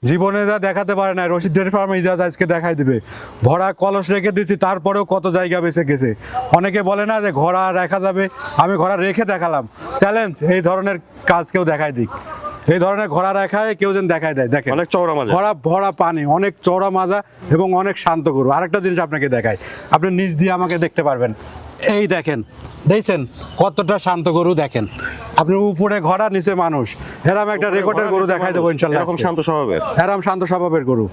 জীবনে যা দেখাতে পারে না, রশিদ ডেয়ারি ফার্ম ইজাজ আজকে দেখাই দিবে। ভরা কলস রেখে দিচ্ছি, তারপরেও কত জায়গা বেঁচে গেছে। অনেকে বলে না যে ঘোড়া রাখা যাবে, আমি ঘোড়া রেখে দেখালাম। চ্যালেঞ্জ, এই ধরনের কাজ কেউ দেখায় দিক, এই ধরনের ঘোড়া রাখায় কেউ যেন দেখায় দেয়। দেখেন অনেক চওড়া মাজা, ঘোড়া ভরা পানি, অনেক চওড়া মাজা এবং অনেক শান্ত গরু। আরেকটা জিনিস আপনাকে দেখাই, আপনি নিচ দিয়ে আমাকে দেখতে পারবেন। এই দেখেন, দেখছেন কতটা শান্ত গরু। দেখেন আপনি উপরে ঘোড়া, নিচে মানুষ, এরম একটা রেকর্ডের গরু দেখাই দেবো ইনশাল্লাহ। এরকম শান্ত স্বভাবের, এরম শান্ত স্বভাবের গরু।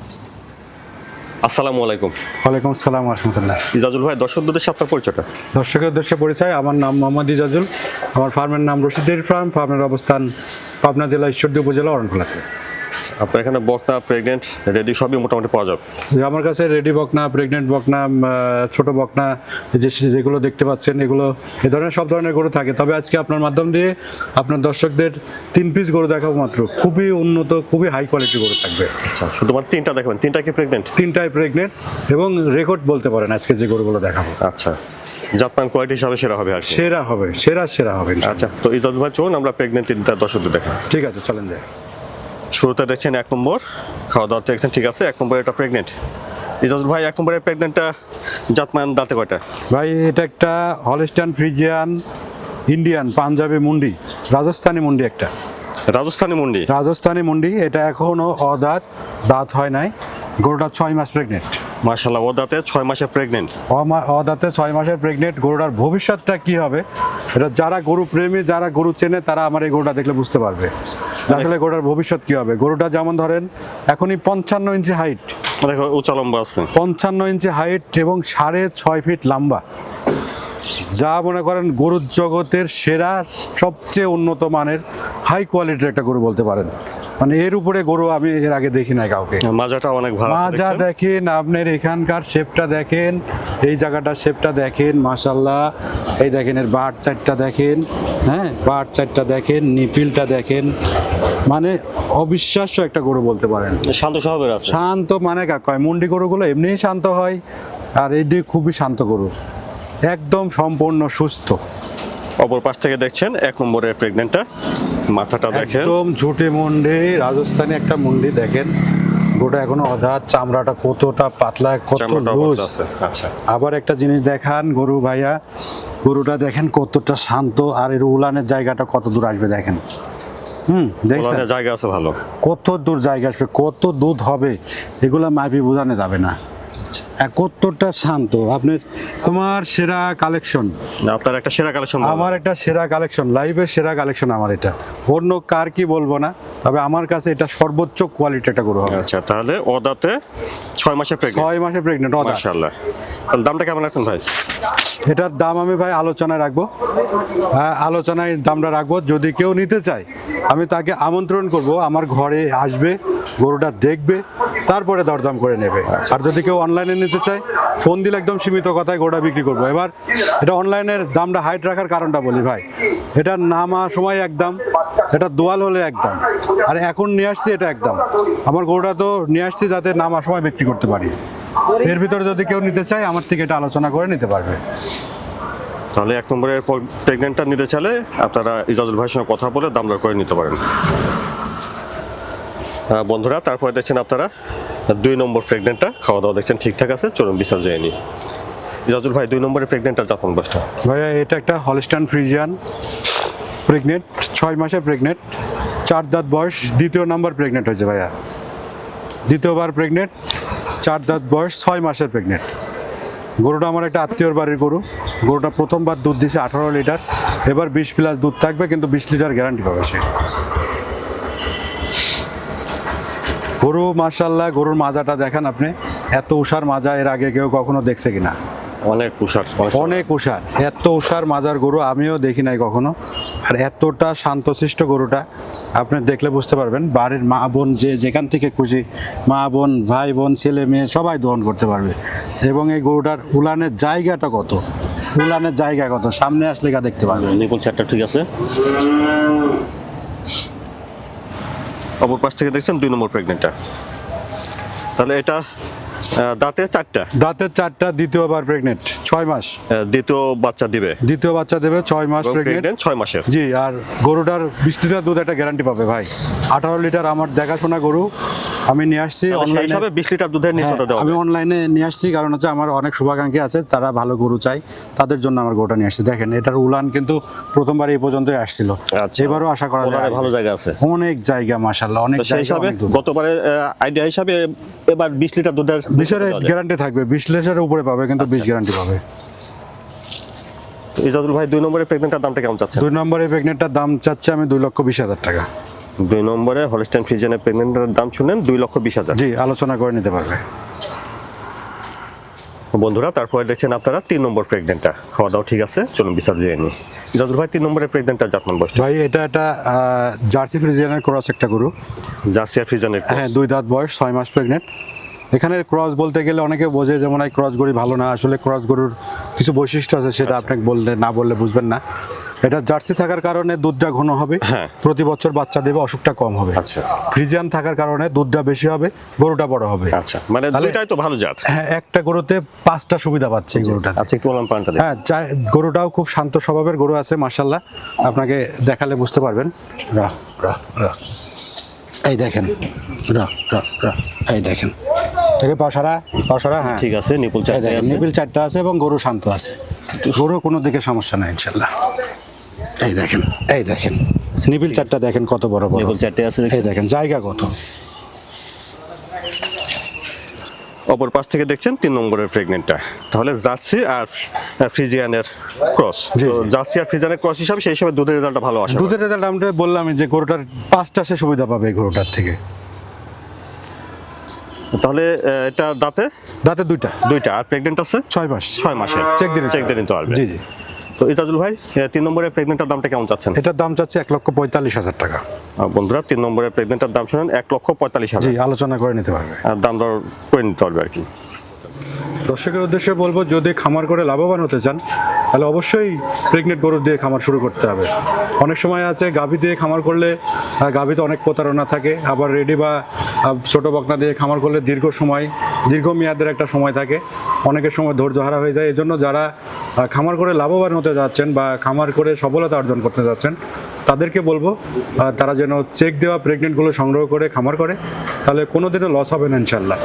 আসসালামু আলাইকুম। ওয়ালাইকুম আসসালাম রাহমাতুল্লাহ। ইজাজুল ভাই, দর্শকদের উদ্দেশ্যে আপনার পরিচয়টা। দর্শকের উদ্দেশ্যে পরিচয়, আমার নাম মোহাম্মদ ইজাজুল, আমার ফার্মের নাম রশিদ ডেয়ারি ফার্ম। ফার্মের অবস্থান পাবনা জেলা ঈশ্বরদী উপজেলা অরণখোলাতে। আপনার এখানে বকনা, প্রেগনেন্ট, রেডি সবই মোটামুটি পাওয়া যাবে। আমার কাছে রেডি বকনা, প্রেগনেন্ট বকনা, ছোট বকনা, যেগুলো দেখতে পাচ্ছেন, এগুলো এ ধরনের সব ধরনের গরু থাকে। তবে আজকে আপনার মাধ্যম দিয়ে আপনার দর্শকদের 3 পিস গরু দেখাবো মাত্র। খুবই উন্নত, খুবই হাই কোয়ালিটির গরু থাকবে। আচ্ছা, শুধুমাত্র 3টা দেখাবেন? 3টা কি প্রেগনেন্ট? 3টাই প্রেগনেন্ট এবং রেকর্ড বলতে পারেন আজকে যে গরুগুলো দেখাবো। আচ্ছা, জাতমান কোয়ালিটি হিসাবে সেরা হবে আর কি। সেরা হবে, সেরা হবে। আচ্ছা, তো ইজাজুল ভাই চলুন আমরা প্রেগনেন্ট 3টা দর্শকদের দেখাই। ঠিক আছে, চলেন যাই। শুরুতে দেখছেন 1 নম্বর, খাওয়া দাওয়া দেখছেন ঠিক আছে। 1 নম্বর এটা প্রেগনেন্ট। ইজাজুল ভাই, 1 নম্বরের প্রেগনেন্টটা জাতমান দাঁতে কয়টা? ভাই এটা একটা হলস্টাইন ফ্রিজিয়ান ইন্ডিয়ান পাঞ্জাবি মুন্ডি, রাজস্থানি মুন্ডি। একটা রাজস্থানি মুন্ডি। রাজস্থানি মুন্ডি, এটা এখনো অদাঁত, দাঁত হয় নাই। গরুটা 6 মাস প্রেগনেন্ট। মাশাআল্লাহ, ও দাঁতে 6 মাসে প্রেগনেন্ট। অদাঁতে 6 মাসের প্রেগনেন্ট। গরুটার ভবিষ্যৎটা কি হবে, এটা যারা গরু প্রেমী, যারা গরু চেনে, তারা আমার এই গরুটা দেখলে বুঝতে পারবে যে আসলে গরুটার ভবিষ্যৎ কি হবে। গরুটা যেমন ধরেন এখনই 55 ইঞ্চি হাইট, দেখো উঁচা লম্বা আছে। 55 ইঞ্চি হাইট এবং 6.5 ফিট লম্বা। যা মনে করেন গরুর জগতের সেরা, সবচেয়ে উন্নত মানের হাই কোয়ালিটির একটা গরু বলতে পারেন। মানে এর উপরে গরু আমি এর আগে দেখি নাই কাউকে। মাজাটা অনেক ভালো আছে। মাজা দেখেন, আপনার এখানকার শেপটা দেখেন, এই জায়গাটার শেপটা দেখেন, মাশাল্লাহ। এই দেখেন এর বাট চারটা দেখেন, হ্যাঁ বাট চারটা দেখেন, নিপিলটা দেখেন, মানে অবিশ্বাস্য একটা গরু বলতে পারেন। শান্ত স্বভাবের আছে। শান্ত মানে কাক কয়, মুন্ডি গরুগুলো এমনিই শান্ত হয়, আর এটি খুবই শান্ত গরু, একদম সম্পূর্ণ সুস্থ। অপর পাশ থেকে দেখছেন 1 নম্বরের প্রেগনেন্টটা, মাথাটা দেখেন একদম ঝুটে মুন্ডি, রাজস্থানি একটা মুন্ডি। দেখেন গরুটা এখনো অদাঁত, চামড়াটা কতটা পাতলা, কত লুজ। আচ্ছা, আবার একটা জিনিস দেখান গরু ভাইয়া, গরুটা দেখেন কতটা শান্ত, আর এর উলানের জায়গাটা কত দূর আসবে দেখেন। দেখছেন জায়গা আছে ভালো, কত দূর জায়গা আসবে, কত দুধ হবে, এগুলা মাপি বোঝানো যাবে না। কতটা শান্ত। আপনার আমার সেরা কালেকশন, আপনার একটা সেরা কালেকশন। আমার একটা সেরা কালেকশন, লাইভের সেরা কালেকশন আমার এটা। অন্য কার কি বলবো না, তবে আমার কাছে এটা সর্বোচ্চ কোয়ালিটি একটা গরু হবে। আচ্ছা, তাহলে ওদাতে 6 মাসে প্রেগনেন্ট। 6 মাসে প্রেগনেন্ট। মাশাআল্লাহ। তাহলে দামটা কেমন রাখছেন ভাই? এটার দাম আমি ভাই আলোচনায় রাখবো। হ্যাঁ, আলোচনায় দামটা রাখবো। যদি কেউ নিতে চায় আমি তাকে আমন্ত্রণ করব, আমার ঘরে আসবে, গরুটা দেখবে, তারপরে দরদাম করে নেবে। আর যদি কেউ অনলাইনে নিতে চায়, ফোন দিলে একদম সীমিত কথায় গরুটা বিক্রি করবো। এবার এটা অনলাইনের দামটা হাইট রাখার কারণটা বলি ভাই, এটা নামা সময় একদম, এটা দোয়াল হলে একদম, আর এখন নিয়ে আসছি এটা একদম। আমার গরুটা তো নিয়ে আসছি যাতে নামা সময় বিক্রি করতে পারি। এর ভিতরে যদি কেউ নিতে চায় আমার থেকে এটা আলোচনা করে নিতে পারবে। তাহলে 1 নম্বরের প্রেগনেন্টটা নিতে চাইলে আপনারা ইজাজুল ভাইয়ের সঙ্গে কথা বলে দাম দর করে নিতে পারেন। বন্ধুরা, তারপরে দেখছেন আপনারা 2 নম্বর প্রেগনেন্টটা, খাওয়া দাওয়া দেখছেন ঠিকঠাক আছে। চলুন বিস্তার জেনে নিই। ইজাজুল ভাই, 2 নম্বরের প্রেগনেন্টটা জাতমান বয়সটা? ভাইয়া এটা একটা হলস্টাইন ফ্রিজিয়ান প্রেগনেন্ট, 6 মাসের প্রেগনেন্ট, 4 দাঁত বয়স, 2য় নম্বর প্রেগনেন্ট হয়েছে ভাইয়া। 2য়বার প্রেগনেন্ট, 4 দাঁত বয়স, 6 মাসের প্রেগনেন্ট। গরুটা আমার একটা আত্মীয়র বাড়ির গরু। গরুটা প্রথমবার দুধ দিছে 18 লিটার, এবার 20+ দুধ থাকবে, কিন্তু 20 লিটার গ্যারান্টি পাবে সে। গরু মাশাআল্লাহ, গরুর মাজাটা দেখেন আপনি, এত উষার মাজা এর আগে কেউ কখনো দেখছে কিনা? অনেক উষার, অনেক উষার, এত উষার মাজার গরু আমিও দেখি নাই কখনো। আর এতটা শান্তশিষ্ট গরুটা আপনি দেখলে বুঝতে পারবেন। বাড়ির মা বোন যে যেখান থেকে খুশি, মা বোন, ভাই বোন, ছেলে মেয়ে সবাই দহন করতে পারবে। এবং এই গরুটার উলানের জায়গাটা কত, উলানের জায়গা কত, সামনে আসলে গা দেখতে পারবেন। নিপুল চারটা ঠিক আছে। অপর পাশ থেকে দেখছেন 2 নম্বর প্রেগনেন্টটা। তাহলে এটা দাঁতে 4টা, দাঁতের 4টা, দ্বিতীয়বার প্রেগনেন্ট, 6 মাস। দ্বিতীয় বাচ্চা দিবে, দ্বিতীয় বাচ্চা দেবে, 6 মাস প্রেগনেন্ট। প্রেগনেন্ট 6 মাসের। জি, আর গরুটার 20 লিটার দুধ একটা গ্যারান্টি পাবে ভাই। 18 লিটার আমার দেখাশোনা গরু, আমি নিয়ে আসছি তাহলে সেই অনলাইনে। হিসাবে 20 লিটার দুধের নিশ্চয়তা দেওয়া আমি হবে। অনলাইনে নিয়ে আসছি, কারণ হচ্ছে আমার অনেক শুভাকাঙ্ক্ষী আছে, তারা ভালো গরু চাই, তাদের জন্য আমার গরুটা নিয়ে আসছি। দেখেন এটার উলান কিন্তু প্রথমবার এই পর্যন্তই আসছিল, আচ্ছা। এবারও আশা করা ওনারে যায় ভালো জায়গা আছে। অনেক জায়গা, মাশাআল্লাহ অনেক তো সেই জায়গা, হিসাবে অনেক দুধ। গতবারে আইডিয়া হিসাবে এবার 20 লিটার দুধের বিশের গ্যারান্টি থাকবে, 20 লিটারের উপরে পাবে, কিন্তু 20 গ্যারান্টি পাবে। ইজাজুল ভাই 2 নম্বরের প্রেগনেন্টের দামটা কেমন চাচ্ছেন? 2 নম্বরে প্রেগনেন্টটার দাম চাচ্ছে আমি 2,20,000 টাকা। 2 নম্বরে হলস্টাইন ফ্রিজিয়ানের প্রেগনেন্টের দাম শুনেন 2,20,000। জি, আলোচনা করে নিতে পারবে। বন্ধুরা, তারপরে দেখছেন আপনারা 3 নম্বর প্রেগনেন্টটা। খাওয়া দাওয়া ঠিক আছে, চলুন বিচার জেনে নিই। ইজাজুল ভাই 3 নম্বরের প্রেগনেন্টটা জাতমান বয়স? ভাই এটা একটা জার্সি ফ্রিজিয়ানের ক্রস একটা গরু। জার্সি আর ফ্রিজিয়ানের হ্যাঁ, 2 দাঁত বয়স, 6 মাস প্রেগনেন্ট। এখানে ক্রস বলতে গেলে অনেকে বোঝে যেমন এই ক্রস গরু ভালো না, আসলে ক্রস গরুর কিছু বৈশিষ্ট্য আছে, সেটা আপনাকে বললে বুঝবেন না। এটা জার্সি থাকার কারণে দুধটা ঘন হবে, হ্যাঁ। প্রতি বছর বাচ্চা দেবে, অসুখটা কম হবে। আচ্ছা। ফ্রিজিয়ান থাকার কারণে দুধটা বেশি হবে, গরুটা বড় হবে। আচ্ছা, মানে তাহলে- দুইটাই তো ভালো জাত। হ্যাঁ, একটা গরুতে 5টা সুবিধা পাচ্ছে এই গরুটা। আচ্ছা, একটু ওলান পানটা দেখুন। হ্যাঁ, গরুটাও খুব শান্ত স্বভাবের গরু আছে, মাশাআল্লাহ, আপনাকে দেখালে বুঝতে পারবেন। রাহ রাহ রাহ, এই দেখেন, রাহ রাহ রাহ, এই দেখেন, দেখে পাশারা, হ্যাঁ ঠিক আছে, নিপুল এই চারটে দেখেন, আছে। নিবিল 4টা আছে এবং গরু শান্ত আছে, গরু কোনো দিকে সমস্যা নাই ইনশাল্লাহ। এই দেখেন, এই দেখেন, নিবিল 4টা দেখেন কত বড় বড়, নিপুল চারটে আছে এই দেখছেন? দেখেন জায়গা কত। অপর পাশ থেকে দেখছেন 3 নম্বরের প্রেগনেন্টটা। তাহলে জার্সি আর ফ্রিজিয়ানের ক্রস। জি, তো জি। জার্সি আর ফ্রিজিয়ানের ক্রস হিসাবে সেই হিসাবে দুধের রেজাল্টটা ভালো আসে। দুধের রেজাল্ট আমরা বললাম যে গরুটার 5টা সে সুবিধা পাবে এই গরুটার থেকে। তাহলে এটা দাঁতে দাঁতে 2টা, আর প্রেগনেন্ট আছে 6 মাস। 6 মাসে। চেক দিয়ে চেক দিয়ে নিতে পারবে। জি জি। তো ইজাজুল ভাই 3 নম্বরের প্রেগনেন্টের দামটা কেমন চাচ্ছেন? এটার দাম চাচ্ছে 1,45,000 টাকা। বন্ধুরা, 3 নম্বরের প্রেগনেন্টের দাম শুনেন 1,45,000। জি, আলোচনা করে নিতে পারবে। আর দাম দর করে নিতে পারবে আর কি। দর্শকের উদ্দেশ্যে বলবো, যদি খামার করে লাভবান হতে চান তাহলে অবশ্যই প্রেগনেন্ট গরু দিয়ে খামার শুরু করতে হবে। অনেক সময় আছে গাভী দিয়ে খামার করলে গাভীতে অনেক প্রতারণা থাকে, আবার রেডি বা ছোট বকনা দিয়ে খামার করলে দীর্ঘ মেয়াদের একটা সময় থাকে, অনেকের সময় ধৈর্য হারা হয়ে যায়। এই জন্য যারা খামার করে লাভবান হতে যাচ্ছেন বা খামার করে সফলতা অর্জন করতে যাচ্ছেন, তাদেরকে বলবো তারা যেন চেক দেওয়া প্রেগনেন্টগুলো সংগ্রহ করে খামার করে, তাহলে কোনোদিনও লস হবে না ইনশাল্লাহ।